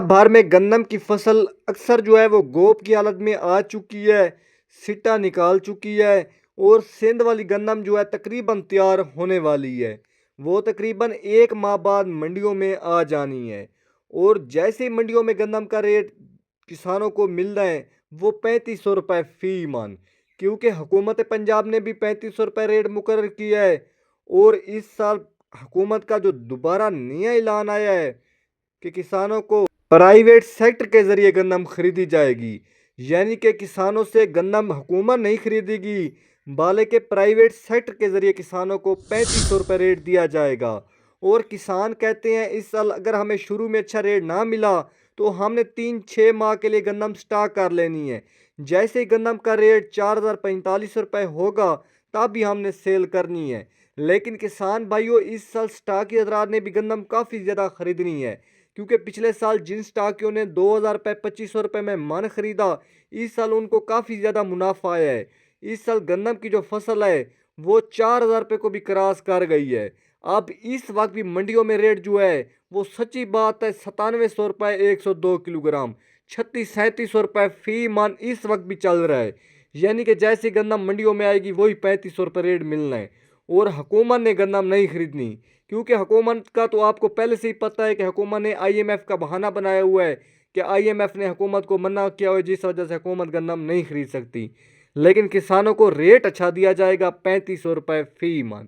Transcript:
بھر میں گندم کی فصل اکثر وہ گوب کی حالت میں آ چکی ہے، سٹا نکال چکی ہے اور سندھ والی گندم تقریباً تیار ہونے والی ہے۔ وہ تقریباً 1 ماہ بعد منڈیوں میں آ جانی ہے اور جیسے منڈیوں میں گندم کا ریٹ کسانوں کو مل رہا ہے وہ 3500 روپے فی من، کیونکہ حکومت پنجاب نے بھی 3500 روپے ریٹ مقرر کیا ہے۔ اور اس سال حکومت کا جو دوبارہ نیا اعلان آیا ہے کہ کسانوں کو پرائیویٹ سیکٹر کے ذریعے گندم خریدی جائے گی، یعنی کہ کسانوں سے گندم حکومت نہیں خریدے گی بلکہ پرائیویٹ سیکٹر کے ذریعے کسانوں کو 3500 روپے ریٹ دیا جائے گا۔ اور کسان کہتے ہیں اس سال اگر ہمیں شروع میں اچھا ریٹ نہ ملا تو ہم نے 3-6 ماہ کے لیے گندم سٹاک کر لینی ہے، جیسے ہی گندم کا ریٹ 4045 روپے ہوگا تب ہی ہم نے سیل کرنی ہے۔ لیکن کسان بھائیوں، اس سال سٹاکی حضرات نے بھی گندم کافی زیادہ خریدنی ہے، کیونکہ پچھلے سال جن سٹاکیوں نے 2000 روپے 2500 روپے میں من خریدا، اس سال ان کو کافی زیادہ منافع آیا ہے۔ اس سال گندم کی جو فصل ہے وہ 4000 روپے کو بھی کراس کر گئی ہے۔ اب اس وقت بھی منڈیوں میں ریٹ وہ سچی بات ہے 9700 روپے 102 کلو گرام، 36-3700 روپے فی من اس وقت بھی چل رہا ہے، یعنی کہ جیسی گندم منڈیوں میں آئے گی وہی 3500 روپے ریٹ ملنا ہے۔ اور حکومت نے گندم نہیں خریدنی، کیونکہ حکومت کا تو آپ کو پہلے سے ہی پتہ ہے کہ حکومت نے IMF کا بہانہ بنایا ہوا ہے کہ IMF نے حکومت کو منع کیا ہوا ہے، جس وجہ سے حکومت گندم نہیں خرید سکتی۔ لیکن کسانوں کو ریٹ اچھا دیا جائے گا 3500 روپے فی من۔